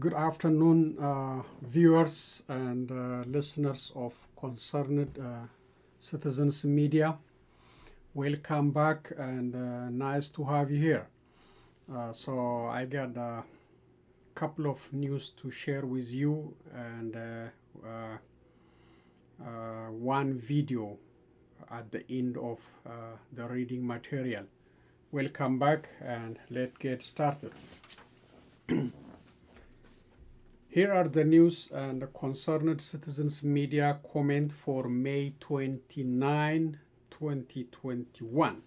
Good afternoon, viewers and listeners of Concerned Citizens Media. Welcome back and nice to have you here. So I got a couple of news to share with you and one video at the end of the reading material. Welcome back and let's get started. Here are the news and Concerned Citizens Media comment for May 29, 2021.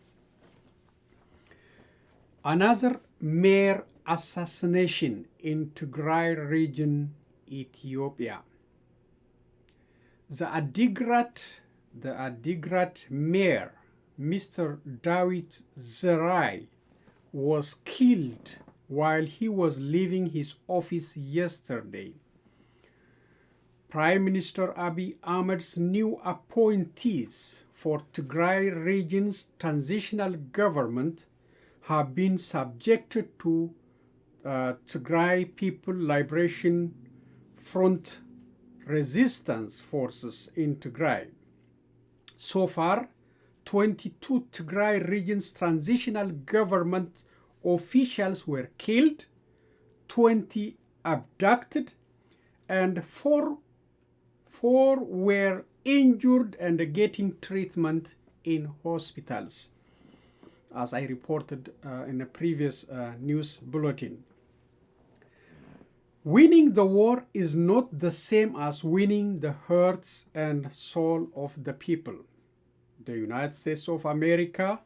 Another mayor assassination in Tigray region, Ethiopia. The Adigrat mayor, Mr. Dawit Zerai, was killed while he was leaving his office yesterday. Prime Minister Abiy Ahmed's new appointees for Tigray region's transitional government have been subjected to Tigray People Liberation Front resistance forces in Tigray. So far, 22 Tigray region's transitional government officials were killed, 20 abducted, and four were injured and getting treatment in hospitals, as I reported in a previous news bulletin. Winning the war is not the same as winning the hearts and soul of the people. The United States of America,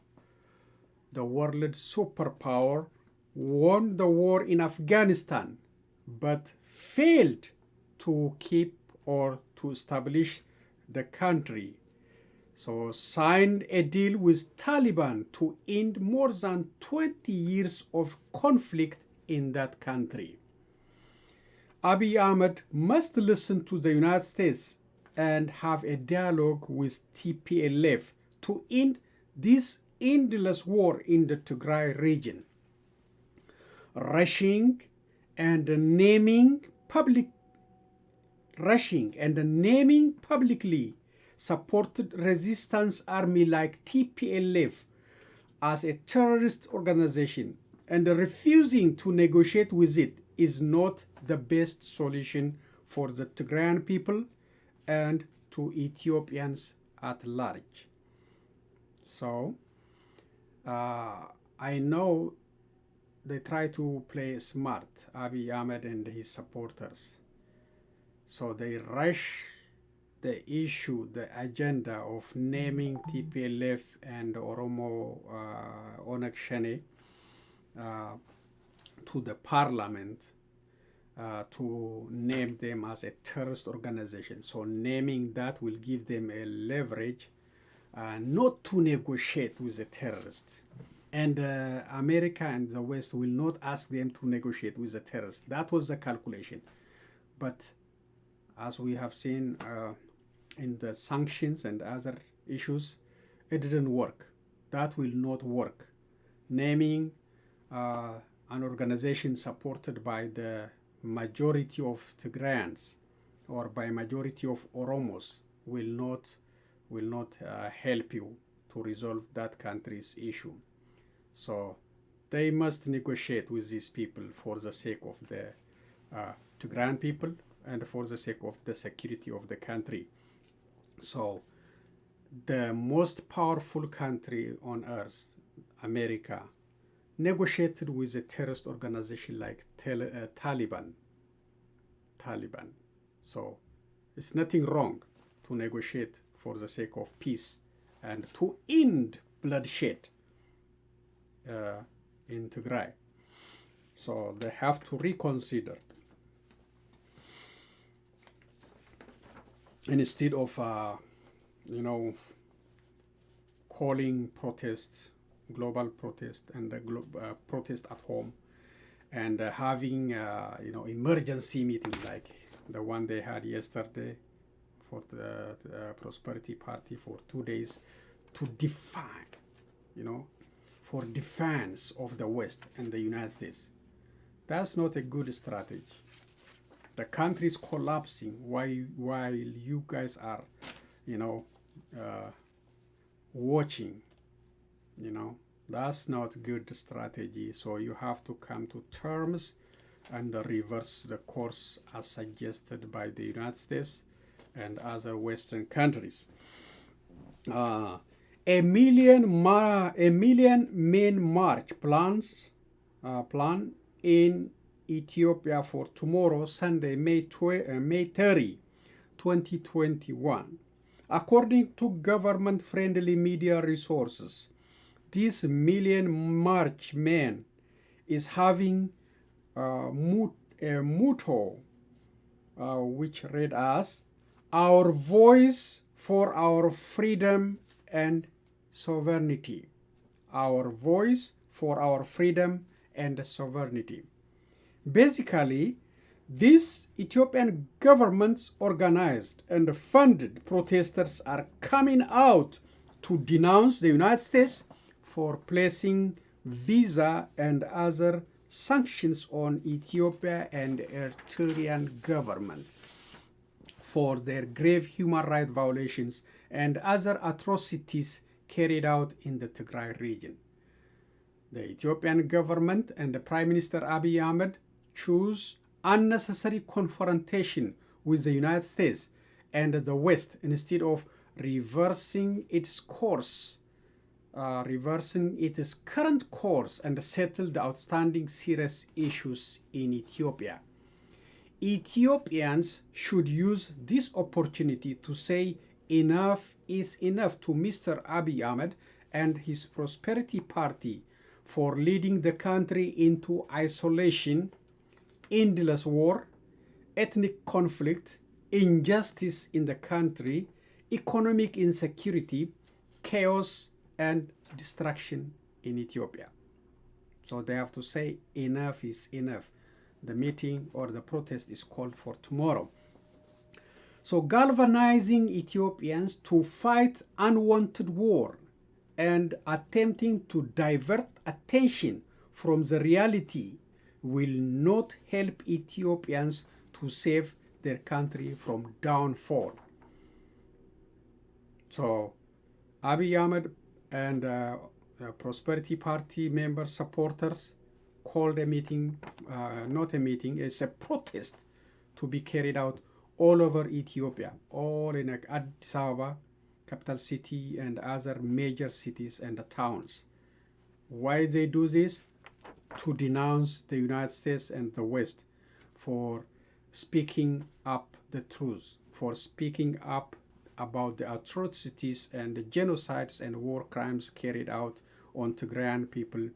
the world superpower, won the war in Afghanistan, but failed to keep or to establish the country. So signed a deal with Taliban to end more than 20 years of conflict in that country. Abiy Ahmed must listen to the United States and have a dialogue with TPLF to end this endless war in the Tigray region. Rushing and naming publicly supported resistance army like TPLF as a terrorist organization and refusing to negotiate with it is not the best solution for the Tigrayan people and to Ethiopians at large. So, I know they try to play smart, Abiy Ahmed and his supporters. So they rush the issue, the agenda of naming TPLF and Oromo Youngsters to the parliament to name them as a terrorist organization. So naming that will give them a leverage not to negotiate with the terrorists. And America and the West will not ask them to negotiate with the terrorists. That was the calculation. But as we have seen in the sanctions and other issues, it didn't work. That will not work. Naming an organization supported by the majority of Tigrayans or by majority of Oromos will not help you to resolve that country's issue. So they must negotiate with these people for the sake of the Tigrayan people and for the sake of the security of the country. So the most powerful country on earth, America, negotiated with a terrorist organization like Taliban. So it's nothing wrong to negotiate for the sake of peace and to end bloodshed in Tigray. So they have to reconsider. And instead of, calling protests, global protest and protest at home, and having, emergency meetings like the one they had yesterday for the Prosperity Party for 2 days to define, for defense of the West and the United States. That's not a good strategy. The country is collapsing while you guys are, you know, watching. You know, that's not good strategy. So you have to come to terms and reverse the course as suggested by the United States and other Western countries. A million men march plan in Ethiopia for tomorrow, Sunday, May 30, 2021. According to government-friendly media resources, this million march men is having a motto which read as "Our voice for our freedom and sovereignty." Our voice for our freedom and sovereignty. Basically, these Ethiopian governments organized and funded protesters are coming out to denounce the United States for placing visa and other sanctions on Ethiopia and Eritrean governments for their grave human rights violations and other atrocities carried out in the Tigray region. The Ethiopian government and the Prime Minister Abiy Ahmed choose unnecessary confrontation with the United States and the West instead of reversing its course, reversing its current course and settle the outstanding serious issues in Ethiopia. Ethiopians should use this opportunity to say enough is enough to Mr. Abiy Ahmed and his Prosperity Party for leading the country into isolation, endless war, ethnic conflict, injustice in the country, economic insecurity, chaos, and destruction in Ethiopia. So they have to say enough is enough. The meeting or the protest is called for tomorrow. So galvanizing Ethiopians to fight unwanted war and attempting to divert attention from the reality will not help Ethiopians to save their country from downfall. So Abiy Ahmed and Prosperity Party members, supporters called a meeting, not a meeting, it's a protest to be carried out all over Ethiopia, all in Addis Ababa, capital city, and other major cities and towns. Why they do this? To denounce the United States and the West for speaking up the truth, for speaking up about the atrocities and the genocides and war crimes carried out on Tigrayan people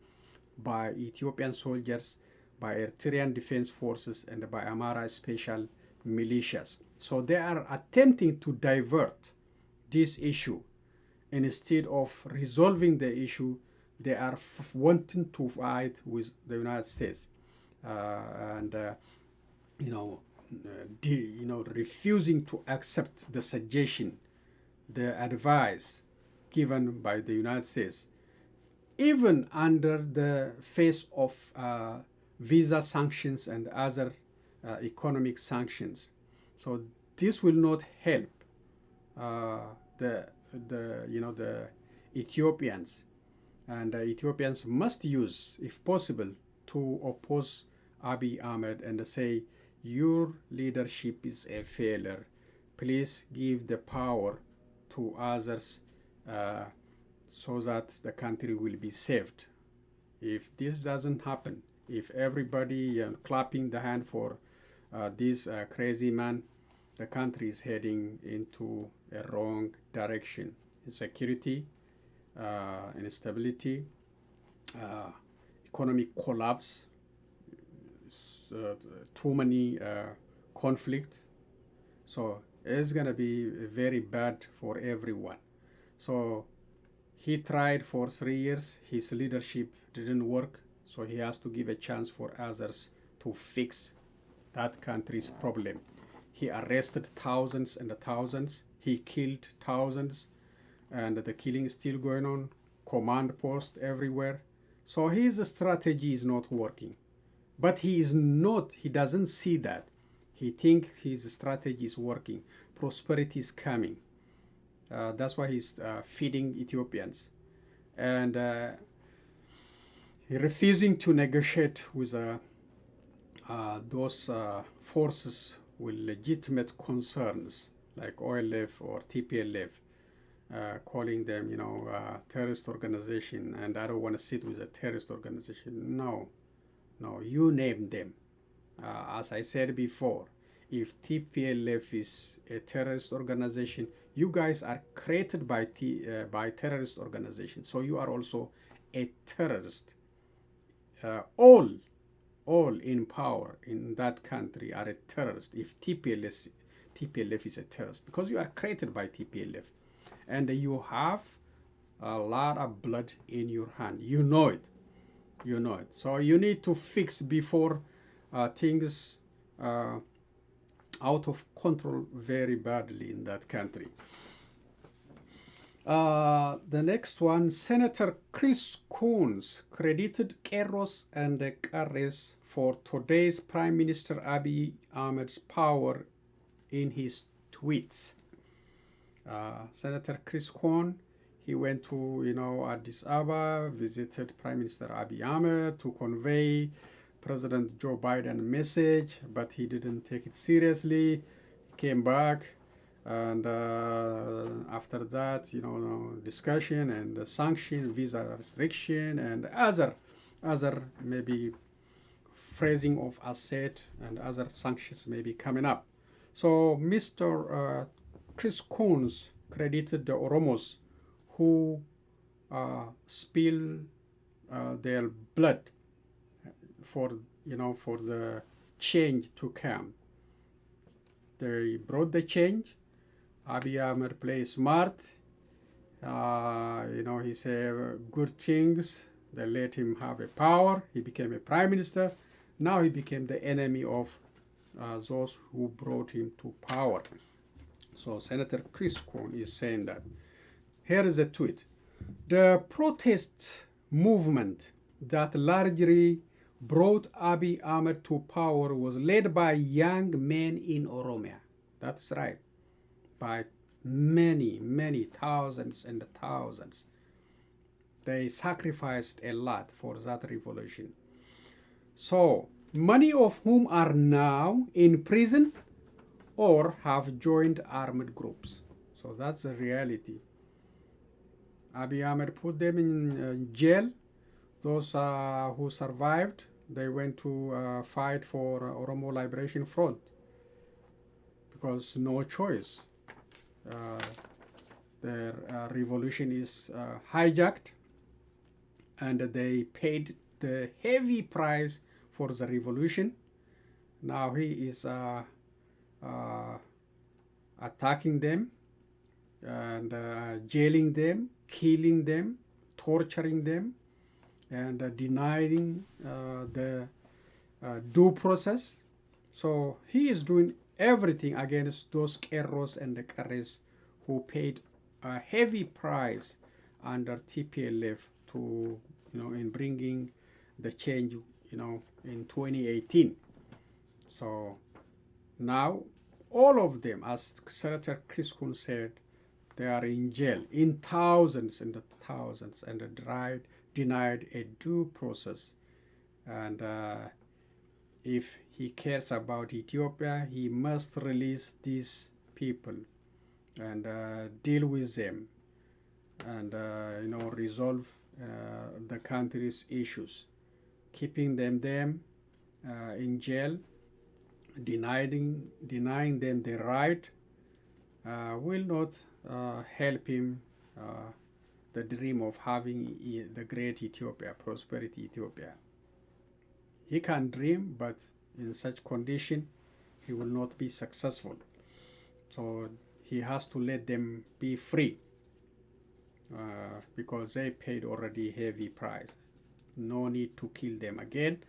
by Ethiopian soldiers, by Eritrean defense forces, and by Amara special militias. So they are attempting to divert this issue. And instead of resolving the issue, they are wanting to fight with the United States refusing to accept the suggestion, the advice given by the United States, even under the face of visa sanctions and other economic sanctions. So this will not help the Ethiopians, and Ethiopians must use, if possible, to oppose Abiy Ahmed and say, your leadership is a failure. Please give the power to others so that the country will be saved. If this doesn't happen, if everybody clapping the hand for this crazy man, the country is heading into a wrong direction. Insecurity, instability, economic collapse, too many conflict. So it's going to be very bad for everyone. So he tried for 3 years. His leadership didn't work. So he has to give a chance for others to fix that country's problem. He arrested thousands and thousands. He killed thousands. And the killing is still going on. Command posts everywhere. So his strategy is not working. But he doesn't see that. He thinks his strategy is working. Prosperity is coming. That's why he's feeding Ethiopians. And refusing to negotiate with those forces with legitimate concerns like OLF or TPLF, calling them, terrorist organization, and I don't want to sit with a terrorist organization. No, you name them. As I said before, if TPLF is a terrorist organization, you guys are created by terrorist organization, so you are also a terrorist. All in power in that country are a terrorist if TPLF is a terrorist, because you are created by TPLF and you have a lot of blood in your hand. You know it. So you need to fix before things out of control very badly in that country. The next one, Senator Chris Coons credited Keros and Kares for today's Prime Minister Abiy Ahmed's power in his tweets. Senator Chris Coons, he went to, Addis Ababa, visited Prime Minister Abiy Ahmed to convey President Joe Biden message, but he didn't take it seriously. He came back, and after that, discussion and sanction, visa restriction, and other maybe phrasing of asset and other sanctions may be coming up. So Mr. Chris Coons credited the Oromos who spill their blood for the change to come. They brought the change. Abiy Ahmed plays smart. He said good things. They let him have a power. He became a prime minister. Now he became the enemy of those who brought him to power. So Senator Chris Coons is saying that. Here is a tweet. The protest movement that largely brought Abiy Ahmed to power was led by young men in Oromia. That's right. By many thousands and thousands. They sacrificed a lot for that revolution. So, many of whom are now in prison or have joined armed groups. So that's the reality. Abiy Ahmed put them in jail. Those who survived, they went to fight for Oromo Liberation Front because no choice. Their revolution is hijacked, and they paid the heavy price for the revolution. Now he is attacking them and jailing them, killing them, torturing them, and denying the due process. So he is doing everything against those Keros and the Kares who paid a heavy price under TPLF to, in bringing the change, in 2018. So now all of them, as Senator Chris Coons said, they are in jail in thousands and thousands and denied a due process. And if he cares about Ethiopia, he must release these people and deal with them and resolve the country's issues. Keeping them in jail, denying them the right will not help him the dream of having the great Ethiopia, prosperity Ethiopia. He can dream, but in such condition, he will not be successful. So he has to let them be free because they paid already heavy price. No need to kill them again.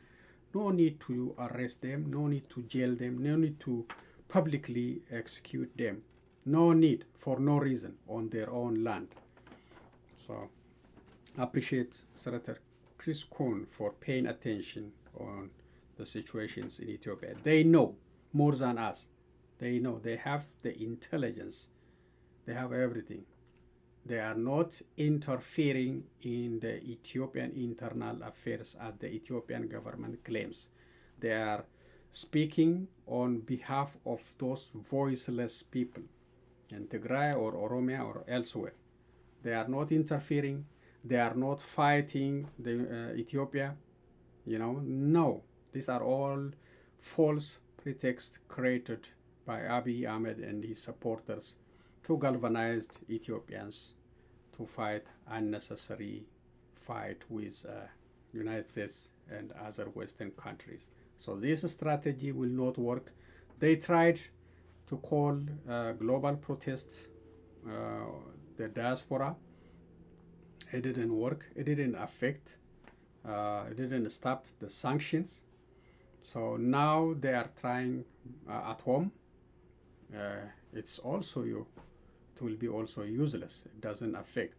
No need to arrest them. No need to jail them. No need to publicly execute them. No need, for no reason, on their own land. So I appreciate Senator Chris Coons for paying attention on the situations in Ethiopia. They know more than us. They know, they have the intelligence, they have everything. They are not interfering in the Ethiopian internal affairs as the Ethiopian government claims. They are speaking on behalf of those voiceless people in Tigray or Oromia or elsewhere. They are not interfering. They are not fighting the Ethiopia. No. These are all false pretexts created by Abiy Ahmed and his supporters to galvanize Ethiopians to fight unnecessary fight with United States and other Western countries. So this strategy will not work. They tried to call global protests, the diaspora. It didn't work. It didn't affect. It didn't stop the sanctions. So now they are trying at home. It's also it will be also useless. It doesn't affect.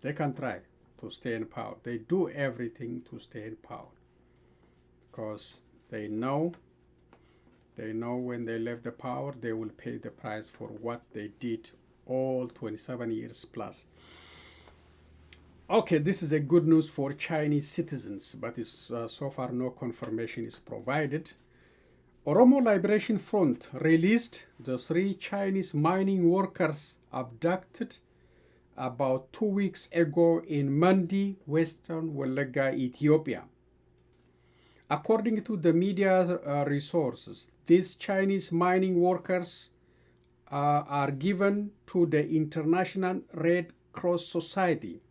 They can try to stay in power. They do everything to stay in power because they know when they left the power, they will pay the price for what they did all 27 years plus. Okay, this is a good news for Chinese citizens, but it's, so far no confirmation is provided. Oromo Liberation Front released the 3 Chinese mining workers abducted about 2 weeks ago in Mandi, Western Wallagga, Ethiopia. According to the media resources, these Chinese mining workers are given to the International Red Cross Society,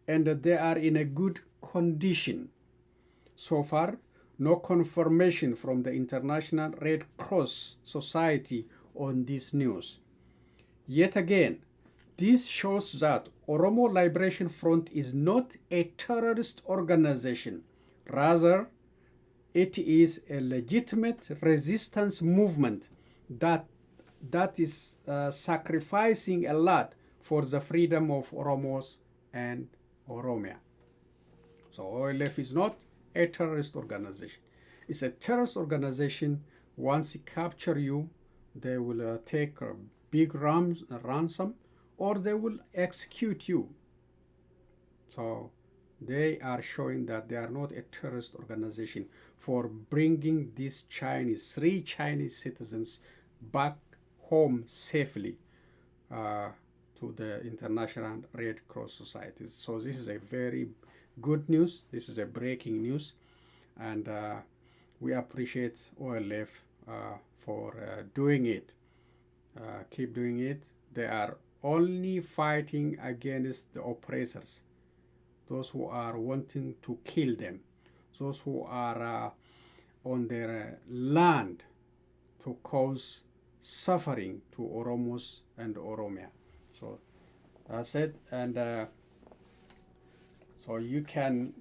and they are in a good condition. So far, no confirmation from the International Red Cross Society on this news. Yet again, this shows that Oromo Liberation Front is not a terrorist organization. Rather, it is a legitimate resistance movement that is sacrificing a lot for the freedom of Oromos and Oromia. So OLF is not a terrorist organization. It's a terrorist organization. Once they capture you, they will take a big ransom, or they will execute you. So they are showing that they are not a terrorist organization for bringing these 3 Chinese citizens back home safely to the International Red Cross Society. So this is a very good news. This is a breaking news, and we appreciate OLF for doing it. Keep doing it. They are only fighting against the oppressors, those who are wanting to kill them, those who are on their land to cause suffering to Oromos and Oromia. So that's it. And so you can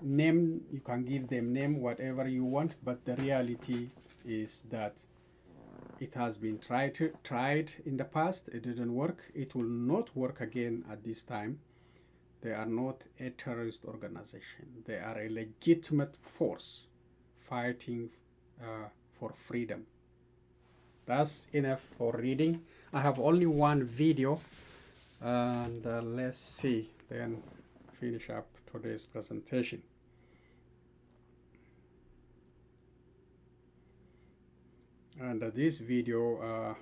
give them name whatever you want, but the reality is that it has been tried in the past. It didn't work. It will not work again at this time. They are not a terrorist organization. They are a legitimate force fighting for freedom. That's enough for reading. I have only one video, and let's see, then finish up today's presentation. And this video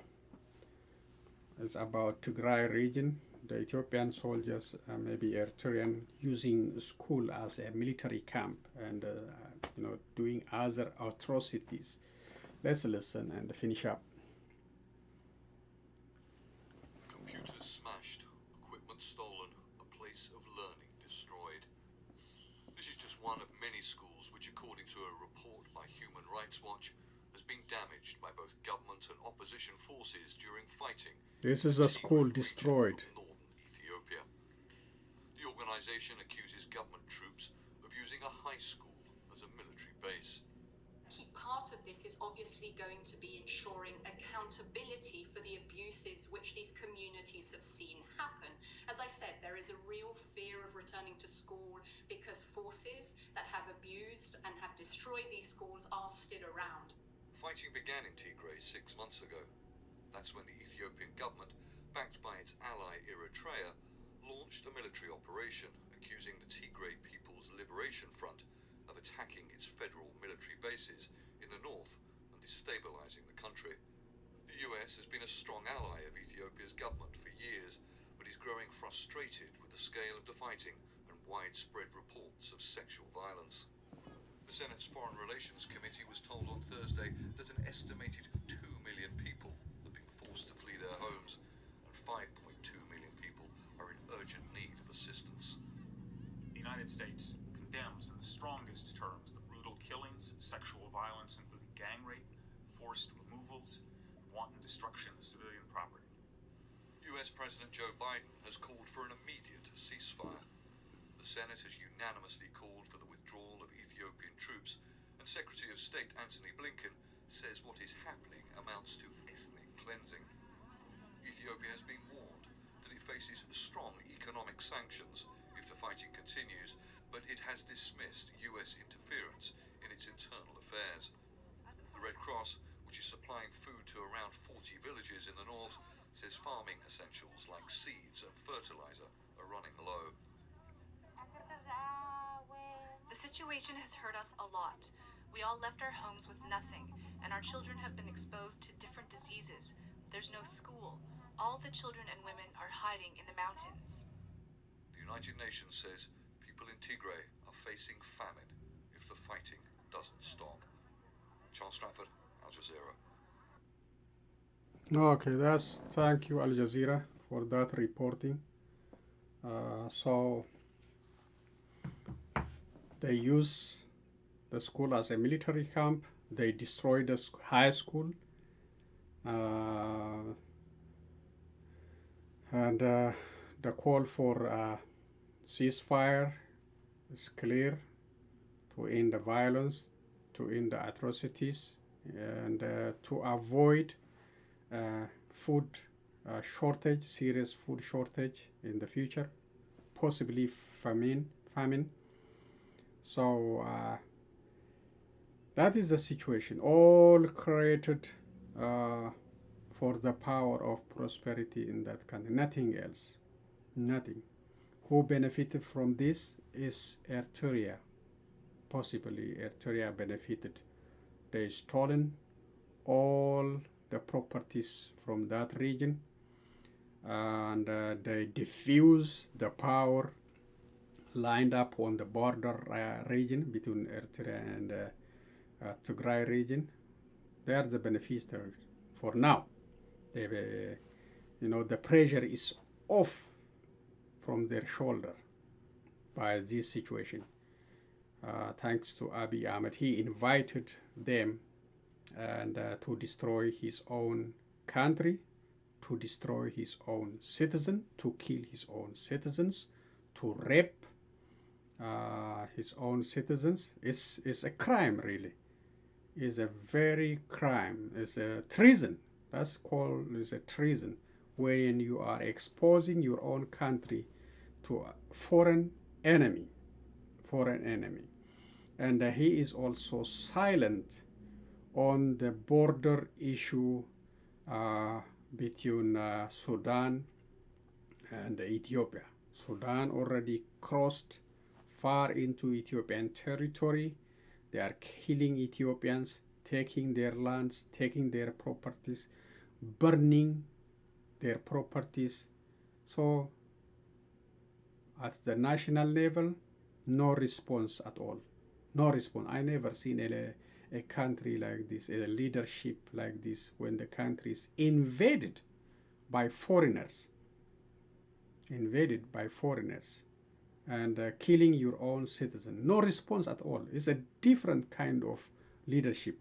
is about Tigray region, the Ethiopian soldiers, maybe Eritrean, using school as a military camp and doing other atrocities. Let's listen and finish up. Computers smashed, equipment stolen, a place of learning destroyed. This is just one of many schools which, according to a report by Human Rights Watch, has been damaged by both government and opposition forces during fighting. This is a school destroyed. Northern Ethiopia. The organization accuses government troops of using a high school as a military base. Key part of this is obviously going to be ensuring accountability for the abuses which these communities have seen happen. As I said, there is a real fear of returning to school because forces that have abused and have destroyed these schools are still around. Fighting began in Tigray 6 months ago. That's when the Ethiopian government, backed by its ally Eritrea, launched a military operation accusing the Tigray People's Liberation Front of attacking its federal military bases in the north and destabilizing the country. The US has been a strong ally of Ethiopia's government for years, but is growing frustrated with the scale of the fighting and widespread reports of sexual violence. The Senate's Foreign Relations Committee was told on Thursday that an estimated 2 million people have been forced to flee their homes, and 5.2 million people are in urgent need of assistance. The United States condemns in the strongest terms the brutal killings, sexual violence, including gang rape, forced removals, and wanton destruction of civilian property. US President Joe Biden has called for an immediate ceasefire. The Senate has unanimously called for the withdrawal of Ethiopian troops, and Secretary of State Antony Blinken says what is happening amounts to ethnic cleansing. Ethiopia has been warned that it faces strong economic sanctions if the fighting continues, but it has dismissed US interference in its internal affairs. The Red Cross, which is supplying food to around 40 villages in the north, says farming essentials like seeds and fertilizer are running low. The situation has hurt us a lot. We all left our homes with nothing, and our children have been exposed to different diseases. There's no school. All the children and women are hiding in the mountains. The United Nations says people in Tigray are facing famine if the fighting doesn't stop. Charles Stratford, Al Jazeera. Okay, thank you, Al Jazeera, for that reporting. So they use the school as a military camp. They destroyed the high school, and the call for ceasefire is clear, to end the violence, to end the atrocities, and to avoid food shortage, serious food shortage in the future, possibly famine. So that is the situation, all created for the power of prosperity in that country, nothing else, nothing. Who benefited from this is Eritrea. Possibly Eritrea benefited. They stolen all the properties from that region, and they diffuse the power lined up on the border region between Eritrea and Tigray region. They are the beneficiaries for now. They, the pressure is off from their shoulder by this situation. Thanks to Abiy Ahmed, he invited them and to destroy his own country, to destroy his own citizen, to kill his own citizens, to rape his own citizens. It's a crime, really. It's a very crime. It's a treason. That's called is a treason, when you are exposing your own country to a foreign enemy. And he is also silent on the border issue between Sudan and Ethiopia. Sudan already crossed far into Ethiopian territory. They are killing Ethiopians, taking their lands, taking their properties, burning their properties. So at the national level, no response at all. No response. I never seen a country like this, a leadership like this, when the country is invaded by foreigners. And killing your own citizen. No response at all. It's a different kind of leadership.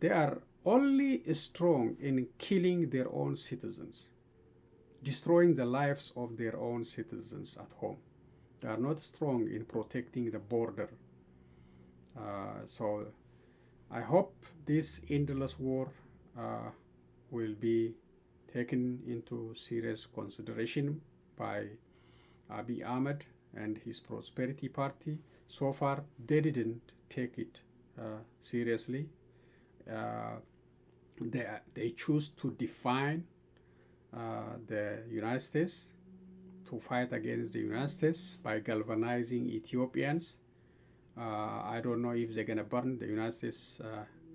They are only strong in killing their own citizens, destroying the lives of their own citizens at home. They are not strong in protecting the border. So I hope this endless war will be taken into serious consideration by Abiy Ahmed and his Prosperity Party. So far, they didn't take it seriously. they choose to define the United States, to fight against the United States by galvanizing Ethiopians. I don't know if they're going to burn the United States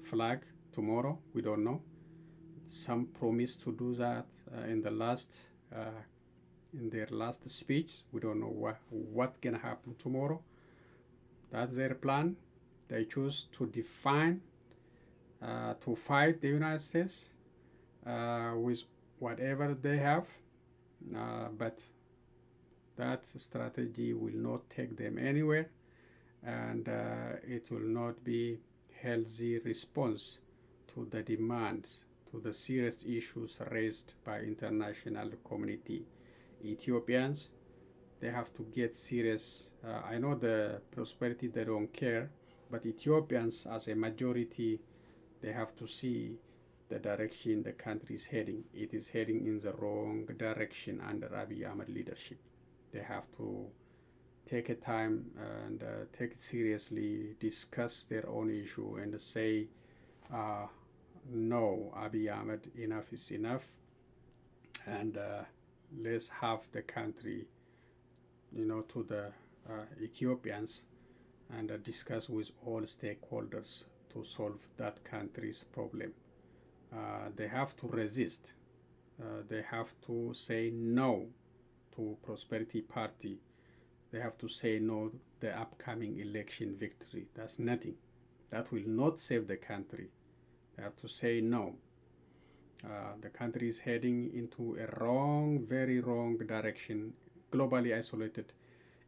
flag tomorrow. We don't know. Some promised to do that in their last speech. We don't know what's going to happen tomorrow. That's their plan. They choose to define, to fight the United States with whatever they have, but that strategy will not take them anywhere, and it will not be healthy response to the demands, to the serious issues raised by international community. Ethiopians, they have to get serious. I know the prosperity, they don't care, but Ethiopians as a majority, they have to see the direction the country is heading. It is heading in the wrong direction under Abiy Ahmed leadership. They have to take a time and take it seriously, discuss their own issue, and say, no, Abiy Ahmed, enough is enough, and let's have the country, to the Ethiopians, and discuss with all stakeholders to solve that country's problem. They have to resist. They have to say no to Prosperity Party. They have to say no to the upcoming election victory. That's nothing. That will not save the country. They have to say no. The country is heading into a wrong, very wrong direction. Globally isolated,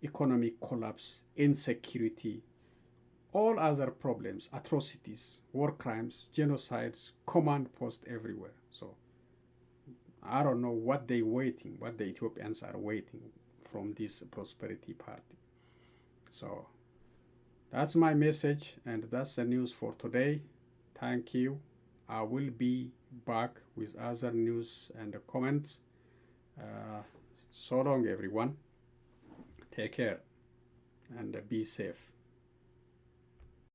economic collapse, insecurity, all other problems, atrocities, war crimes, genocides, command posts everywhere. So I don't know what the Ethiopians are waiting from this Prosperity Party. So that's my message, and that's the news for today. Thank you. I will be back with other news and comments. So long, everyone. Take care and be safe.